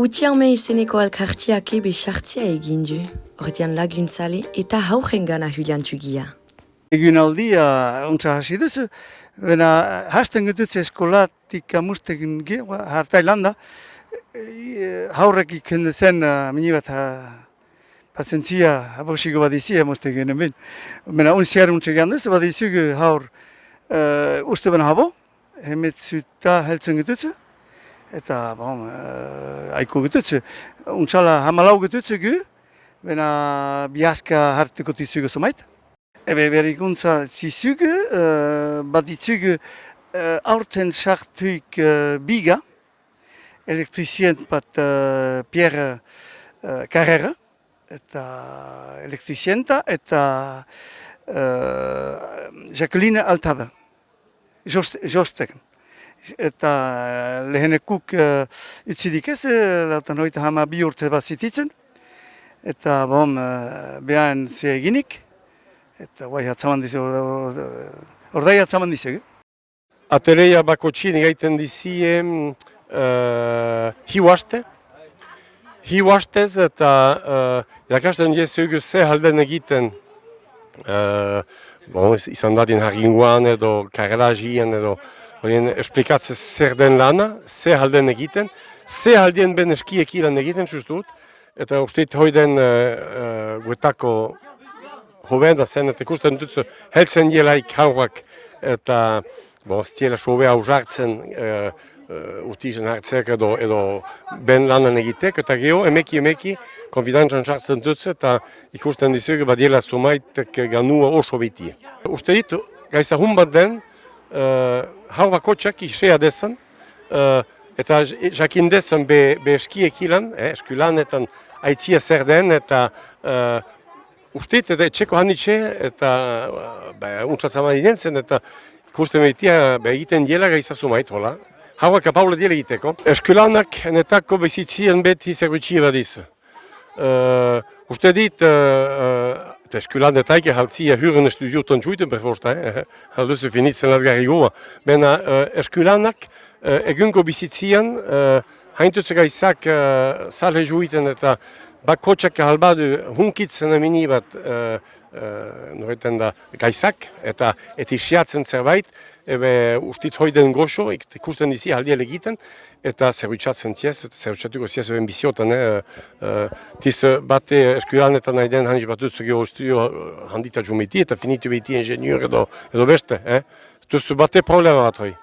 Utxiame izeneko alkartiak ebe sartzia egin du, ordean laguntzale eta hauren gana huliantugia. Egunaldia ontsa hasi duzu, baina hasten gututze eskolatik amustekin hartailanda, haurrek iken zen mini bat pazientzia abosiko bat izi amustekin hemen. Baina unziar untsegan duzu bat izugu haur uste baina habo, hemetzuta heltzen gututze. Eta, haiko gututze, untsala hamalau gututze gu, baina biazka hartuko tizugu somait. Ebe berrikuntza zizugu, bat ditzugu aurten sartuik biga, elektrizient bat Pierre Carrera, eta elektrizienta, eta Jacqueline Altaba, josteken. Eta lehenekuk utzidik ez, lautan hoita hama bi urte bat zititzen. Eta behan ze eginik. Eta guai hatzaman dizu, ordai hatzaman dizu. Ateleia bako txin gaiten dizie hiuaste. Hiuastez eta irakasten diezugu ze halden egiten. Izan dadin haringuan edo karelagien edo horien esplikatzen zer den lana, ze halden egiten, ze haldien ben eskiek ilan egiten sustut, eta usteit hoiden guetako hobenda zen, eta ikusten dutzu heltzen dielaik haurak, eta stiela sobea usartzen utizen hartzek edo ben lanan egitek, eta geho emeki konfidantzan sartzen dutzu, eta ikusten dizugu badiela sumaitek ganua oso beti. Uste ditu, gaiza hun bat den, hau bakotxak isea dezan, eta jakin dezan be eskiek ilan, eskulanetan aitzia zer den, eta usteit eta etxeko handitxe, eta untsatzama dintzen, eta ikusten behitia egiten diela gaiza sumait, hola. Hauak apaula diela egiteko. Eskulanak netako bezitzien beti zerbitxia badizu. Uste dit, eta eskulan detaike haltzia huren estudiutan txuiten perforsta, halduzu finitzen lasgarri goa. Bena eskulanak egungo bizitzian haintutze gaizak salhe juiten eta bakotxak halbadu hunkitzen amini bat noreten da gaizak eta isiatzen zerbait, ebe ustit hoiden goxo, ikusten dizi haldiel egiten, eta zerbitzatzen ziez, eta zerbitzatuko ziez eben biziotan. Tiz bate eskulanetan nahi den handiz bat dutzu geho estudio handita jumeti eta finitu beti ingenieur edo beste. Tuzu bate problema bat hoi.